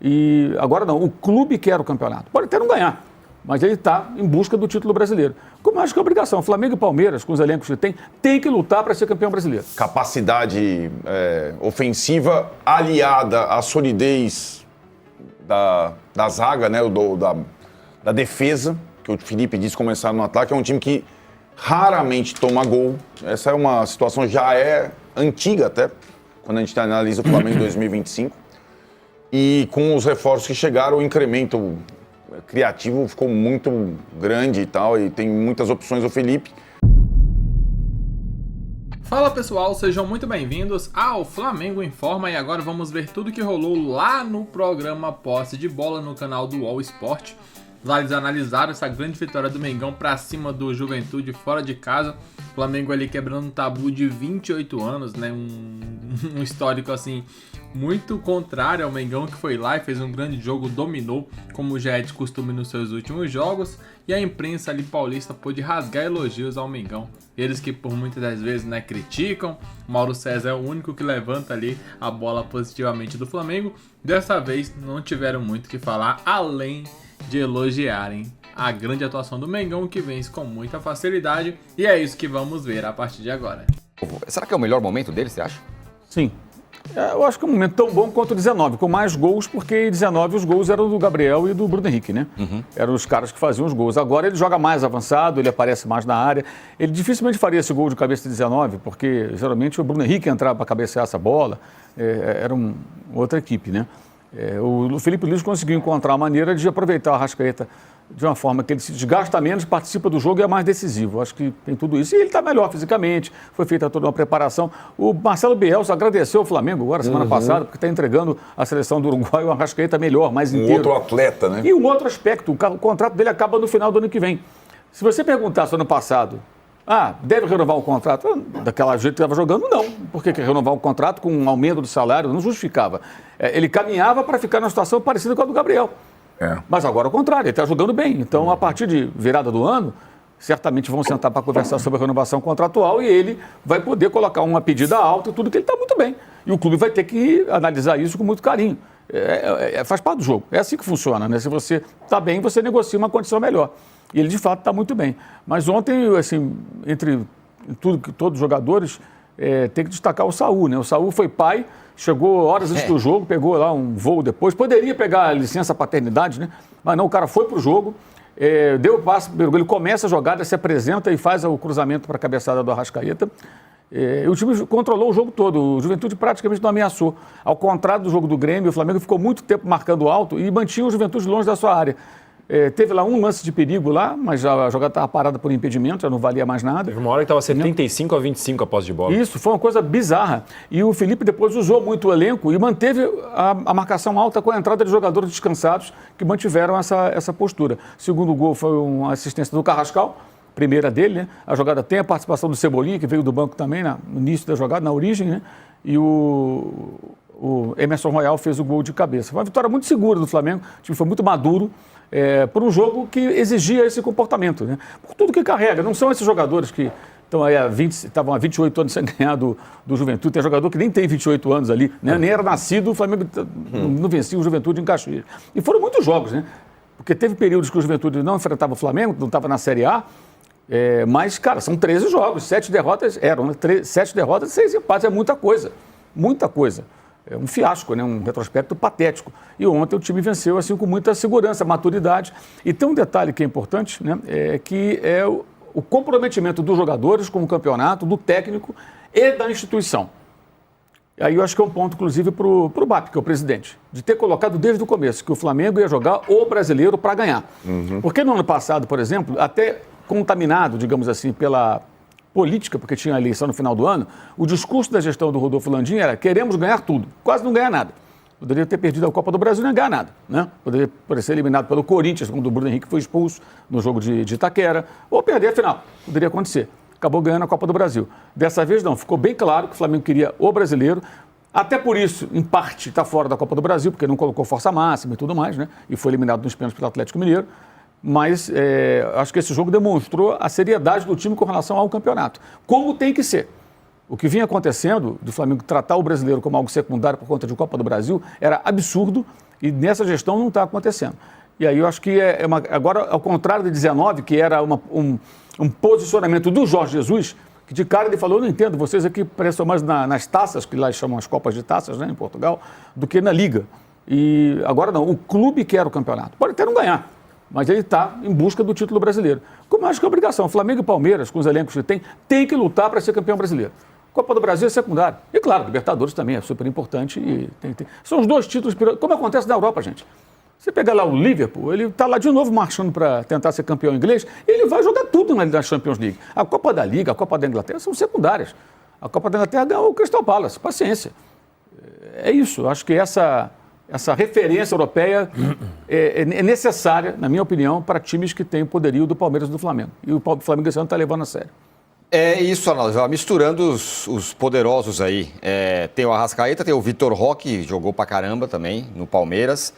E agora não, o clube quer o campeonato. Pode até não ganhar, mas ele está em busca do título brasileiro. Como acho que é obrigação. Flamengo e Palmeiras, com os elencos que tem que lutar para ser campeão brasileiro. Capacidade ofensiva aliada à solidez da zaga, né, da defesa, que o Felipe disse começar no ataque. É um time que raramente toma gol. Essa é uma situação já antiga até, quando a gente analisa o Flamengo em 2025. E com os reforços que chegaram, o incremento criativo ficou muito grande e tal, e tem muitas opções o Felipe. Fala pessoal, sejam muito bem-vindos ao Flamengo Informa e agora vamos ver tudo que rolou lá no programa Posse de Bola no canal do UOL Sport. Lá eles analisaram essa grande vitória do Mengão para cima do Juventude fora de casa. O Flamengo ali quebrando um tabu de 28 anos, né? Um histórico assim muito contrário ao Mengão, que foi lá e fez um grande jogo, dominou, como já é de costume nos seus últimos jogos. E a imprensa ali paulista pôde rasgar elogios ao Mengão. Eles que por muitas das vezes, né, criticam. O Mauro César é o único que levanta ali a bola positivamente do Flamengo. Dessa vez não tiveram muito o que falar, além de elogiarem a grande atuação do Mengão, que vence com muita facilidade, e é isso que vamos ver a partir de agora. Será que é o melhor momento dele, você acha? Sim. Eu acho que é um momento tão bom quanto o 19, com mais gols, porque em 19 os gols eram do Gabriel e do Bruno Henrique, né? Eram os caras que faziam os gols. Agora ele joga mais avançado, ele aparece mais na área. Ele dificilmente faria esse gol de cabeça de 19, porque geralmente o Bruno Henrique entrava para cabecear essa bola, era outra equipe, né? O Felipe Luiz conseguiu encontrar a maneira de aproveitar o Arrascaeta de uma forma que ele se desgasta menos, participa do jogo e é mais decisivo. Acho que tem tudo isso. E ele está melhor fisicamente, foi feita toda uma preparação. O Marcelo Bielsa agradeceu ao Flamengo agora, semana passada, porque está entregando a seleção do Uruguai o Arrascaeta melhor, mais inteiro. Um outro atleta, né? E um outro aspecto, o contrato dele acaba no final do ano que vem. Se você perguntasse ano passado, deve renovar o contrato? Daquela jeito que estava jogando, não. Por que renovar o contrato com um aumento do salário? Não justificava. Ele caminhava para ficar numa situação parecida com a do Gabriel. Mas agora, ao contrário, ele está jogando bem. Então, a partir de virada do ano, certamente vão sentar para conversar sobre a renovação contratual e ele vai poder colocar uma pedida alta e tudo, que ele está muito bem. E o clube vai ter que analisar isso com muito carinho. Faz parte do jogo. É assim que funciona, né? Se você está bem, você negocia uma condição melhor. E ele, de fato, está muito bem. Mas ontem, assim, entre todos os jogadores, tem que destacar o Saúl, né? O Saúl foi pai, chegou horas antes do jogo, pegou lá um voo depois. Poderia pegar a licença paternidade, né? Mas não, o cara foi para o jogo, deu o passe, ele começa a jogada, se apresenta e faz o cruzamento para a cabeçada do Arrascaeta. O time controlou o jogo todo, o Juventude praticamente não ameaçou. Ao contrário do jogo do Grêmio, o Flamengo ficou muito tempo marcando alto e mantinha o Juventude longe da sua área. Teve lá um lance de perigo lá, mas a jogada estava parada por impedimento, já não valia mais nada. Teve uma hora que estava 75-25 a posse de bola. Isso, foi uma coisa bizarra. E o Felipe depois usou muito o elenco e manteve a marcação alta com a entrada de jogadores descansados que mantiveram essa postura. O segundo gol foi uma assistência do Carrascal, primeira dele, né? A jogada tem a participação do Cebolinha, que veio do banco também no início da jogada, na origem, né? E o Emerson Royal fez o gol de cabeça. Foi uma vitória muito segura do Flamengo, o time foi muito maduro, por um jogo que exigia esse comportamento, né? Por tudo que carrega, não são esses jogadores que estão aí estavam há 28 anos sem ganhar do Juventude, tem jogador que nem tem 28 anos ali, né? Nem era nascido, o Flamengo não vencia o Juventude em Caxias. E foram muitos jogos, né? Porque teve períodos que o Juventude não enfrentava o Flamengo, não estava na Série A, mas, cara, são 13 jogos, 7 derrotas, 7 derrotas, 6 empates, é muita coisa, muita coisa. É um fiasco, né? Um retrospecto patético. E ontem o time venceu assim com muita segurança, maturidade. E tem um detalhe que é importante, né? Que é o comprometimento dos jogadores com o campeonato, do técnico e da instituição. E aí eu acho que é um ponto, inclusive, para o BAP, que é o presidente, de ter colocado desde o começo que o Flamengo ia jogar o brasileiro para ganhar. Porque no ano passado, por exemplo, até contaminado, digamos assim, pela política, porque tinha eleição no final do ano, o discurso da gestão do Rodolfo Landim era: queremos ganhar tudo, quase não ganha nada. Poderia ter perdido a Copa do Brasil e não ganhar nada, né? Poderia ser eliminado pelo Corinthians, quando o Bruno Henrique foi expulso no jogo de Itaquera, ou perder a final, poderia acontecer. Acabou ganhando a Copa do Brasil. Dessa vez não, ficou bem claro que o Flamengo queria o brasileiro, até por isso, em parte, está fora da Copa do Brasil, porque não colocou força máxima e tudo mais, né? E foi eliminado nos pênaltis pelo Atlético Mineiro. Mas acho que esse jogo demonstrou a seriedade do time com relação ao campeonato. Como tem que ser. O que vinha acontecendo do Flamengo tratar o brasileiro como algo secundário por conta de Copa do Brasil era absurdo E nessa gestão não está acontecendo. E aí eu acho que agora, ao contrário de 19, que era um posicionamento do Jorge Jesus, que de cara ele falou, eu não entendo, vocês aqui prestam mais nas taças, que lá chamam as Copas de Taças, né, em Portugal, do que na Liga. E agora não, o clube quer o campeonato. Pode até não ganhar, mas ele está em busca do título brasileiro. Como acho que é obrigação. Flamengo e Palmeiras, com os elencos que tem que lutar para ser campeão brasileiro. Copa do Brasil é secundário. E claro, Libertadores também é super importante. E são os dois títulos, como acontece na Europa, gente. Você pegar lá o Liverpool, ele está lá de novo marchando para tentar ser campeão inglês, ele vai jogar tudo na Champions League. A Copa da Liga, a Copa da Inglaterra são secundárias. A Copa da Inglaterra ganhou o Crystal Palace, paciência. É isso, acho que essa referência europeia é necessária, na minha opinião, para times que têm o poderio do Palmeiras e do Flamengo. E o Flamengo esse ano está levando a sério. É isso, Arnaldo. Misturando os poderosos aí. Tem o Arrascaeta, tem o Vitor Roque, jogou pra caramba também no Palmeiras.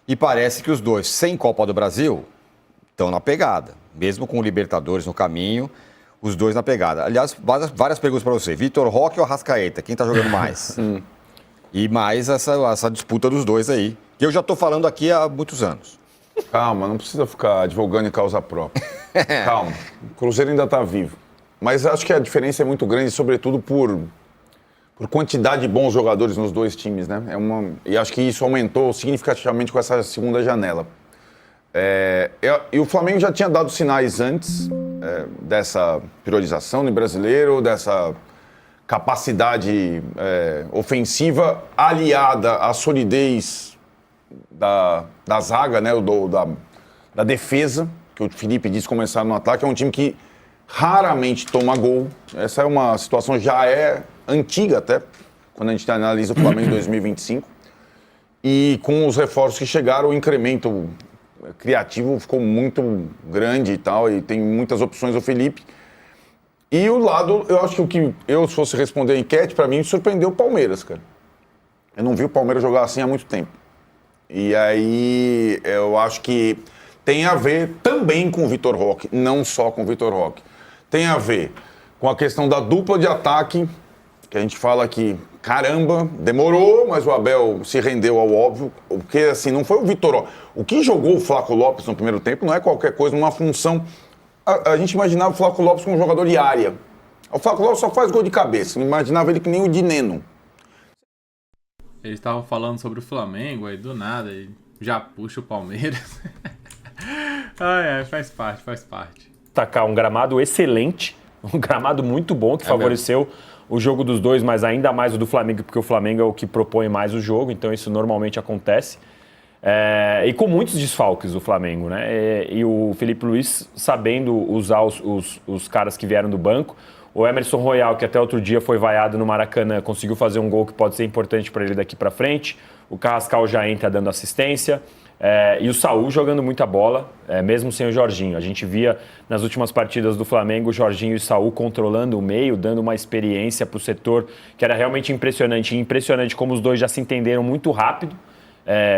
E parece que os dois, sem Copa do Brasil, estão na pegada. Mesmo com o Libertadores no caminho, os dois na pegada. Aliás, várias perguntas para você. Vitor Roque ou Arrascaeta? Quem está jogando mais? E mais essa disputa dos dois aí. Que eu já estou falando aqui há muitos anos. Calma, não precisa ficar advogando em causa própria. Calma, o Cruzeiro ainda está vivo. Mas acho que a diferença é muito grande, sobretudo por quantidade de bons jogadores nos dois times, né? E acho que isso aumentou significativamente com essa segunda janela. E o Flamengo já tinha dado sinais antes dessa priorização no brasileiro, dessa capacidade ofensiva aliada à solidez da zaga, né? Da defesa, que o Felipe disse começar no ataque. É um time que raramente toma gol. Essa é uma situação já antiga até, quando a gente analisa o Flamengo em 2025. E com os reforços que chegaram, o incremento criativo ficou muito grande e tal, e tem muitas opções o Felipe. E o lado, eu acho que o que eu, se fosse responder a enquete, para mim, surpreendeu o Palmeiras, cara. Eu não vi o Palmeiras jogar assim há muito tempo. E aí, eu acho que tem a ver também com o Vitor Roque, não só com o Vitor Roque. Tem a ver com a questão da dupla de ataque, que a gente fala que, caramba, demorou, mas o Abel se rendeu ao óbvio, porque assim, não foi o Vitor Roque. O que jogou o Flaco Lopes no primeiro tempo não é qualquer coisa, numa função. A gente imaginava o Flaco Lopes como um jogador de área. O Flaco Lopes só faz gol de cabeça, não imaginava ele que nem o Dineno. Eles estavam falando sobre o Flamengo, aí do nada, e já puxa o Palmeiras. Faz parte. Tacar um gramado excelente, um gramado muito bom, que favoreceu o jogo dos dois, mas ainda mais o do Flamengo, porque o Flamengo é o que propõe mais o jogo, então isso normalmente acontece. E com muitos desfalques o Flamengo, né? E o Felipe Luiz sabendo usar os caras que vieram do banco. O Emerson Royal, que até outro dia foi vaiado no Maracanã, conseguiu fazer um gol que pode ser importante para ele daqui para frente. O Carrascal já entra dando assistência. E o Saúl jogando muita bola, mesmo sem o Jorginho. A gente via nas últimas partidas do Flamengo o Jorginho e o Saúl controlando o meio, dando uma experiência para o setor que era realmente impressionante. E impressionante como os dois já se entenderam muito rápido.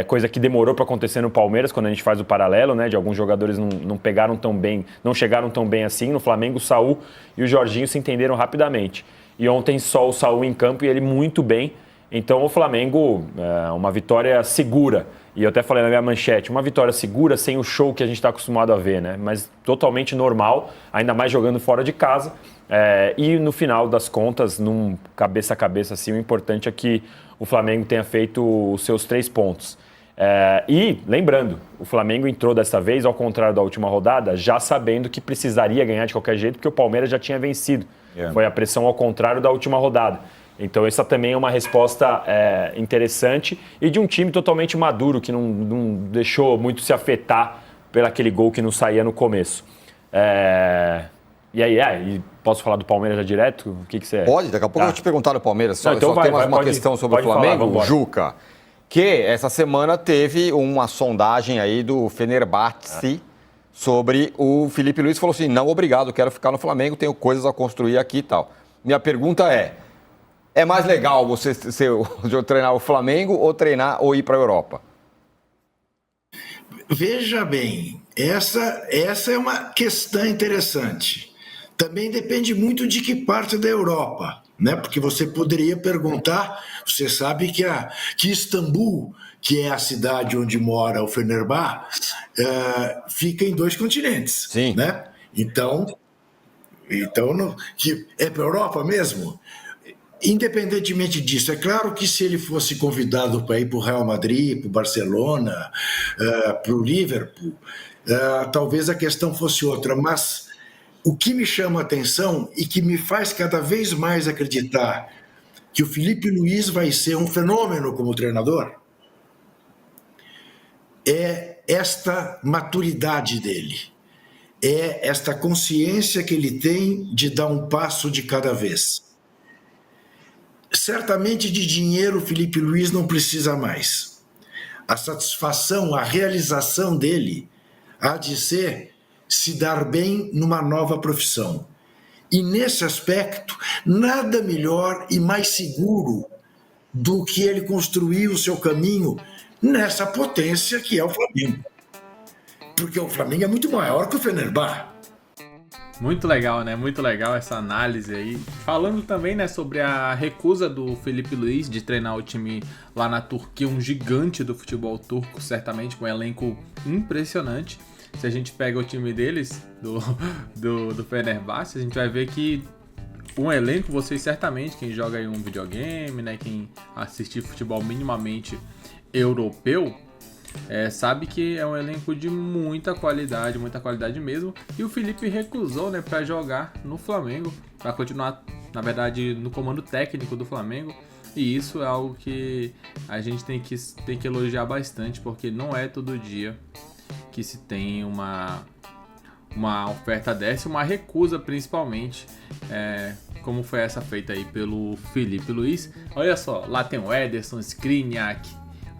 Coisa que demorou para acontecer no Palmeiras, quando a gente faz o paralelo, né? De alguns jogadores não pegaram tão bem, não chegaram tão bem assim. No Flamengo, o Saúl e o Jorginho se entenderam rapidamente. E ontem só o Saúl em campo e ele muito bem. Então o Flamengo, uma vitória segura. E eu até falei na minha manchete, uma vitória segura sem o show que a gente está acostumado a ver, né? Mas totalmente normal, ainda mais jogando fora de casa. E no final das contas, num cabeça a cabeça, assim, o importante é que o Flamengo tenha feito os seus 3 pontos. E, lembrando, o Flamengo entrou dessa vez, ao contrário da última rodada, já sabendo que precisaria ganhar de qualquer jeito, porque o Palmeiras já tinha vencido. Foi a pressão ao contrário da última rodada. Então essa também é uma resposta interessante e de um time totalmente maduro, que não deixou muito se afetar pelaquele gol que não saía no começo. E posso falar do Palmeiras já direto? O que você... Pode, daqui a pouco eu vou te perguntar do Palmeiras. Então tem mais uma questão sobre o Flamengo, falar, Juca, que essa semana teve uma sondagem aí do Fenerbahçe sobre o Felipe Luiz, falou assim, não, obrigado, quero ficar no Flamengo, tenho coisas a construir aqui e tal. Minha pergunta é mais legal você treinar o Flamengo ou ir para a Europa? Veja bem, essa é uma questão interessante. Também depende muito de que parte da Europa, né? Porque você poderia perguntar, você sabe que Istambul que é a cidade onde mora o Fenerbahçe, fica em 2 continentes. Sim. Né? Então que é para a Europa mesmo? Independentemente disso, é claro que se ele fosse convidado para ir para o Real Madrid, para o Barcelona, para o Liverpool, talvez a questão fosse outra, mas o que me chama a atenção e que me faz cada vez mais acreditar que o Filipe Luís vai ser um fenômeno como treinador é esta maturidade dele, é esta consciência que ele tem de dar um passo de cada vez. Certamente de dinheiro o Filipe Luís não precisa mais. A satisfação, a realização dele há de ser se dar bem numa nova profissão. E nesse aspecto, nada melhor e mais seguro do que ele construir o seu caminho nessa potência que é o Flamengo. Porque o Flamengo é muito maior que o Fenerbahçe. Muito legal, né? Muito legal essa análise aí. Falando também, né, sobre a recusa do Filipe Luís de treinar o time lá na Turquia, um gigante do futebol turco, certamente com um elenco impressionante. Se a gente pega o time deles, do Fenerbahçe, a gente vai ver que um elenco, vocês certamente, quem joga aí um videogame, né, quem assiste futebol minimamente europeu, sabe que é um elenco de muita qualidade mesmo. E o Filipe recusou, né, para jogar no Flamengo, para continuar, na verdade, no comando técnico do Flamengo. E isso é algo que a gente tem que elogiar bastante, porque não é todo dia que se tem uma oferta dessa, uma recusa principalmente, como foi essa feita aí pelo Filipe Luís. Olha só, lá tem o Ederson, Skriniar,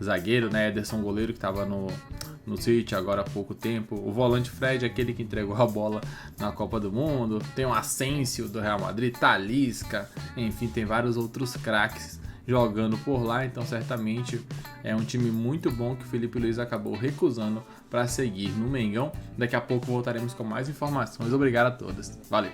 zagueiro, né? Ederson, goleiro, que estava no City agora há pouco tempo. O volante Fred, aquele que entregou a bola na Copa do Mundo. Tem o Asensio do Real Madrid, Talisca, enfim, tem vários outros craques jogando por lá. Então, certamente é um time muito bom que o Filipe Luís acabou recusando para seguir no Mengão. Daqui a pouco voltaremos com mais informações. Obrigado a todos. Valeu!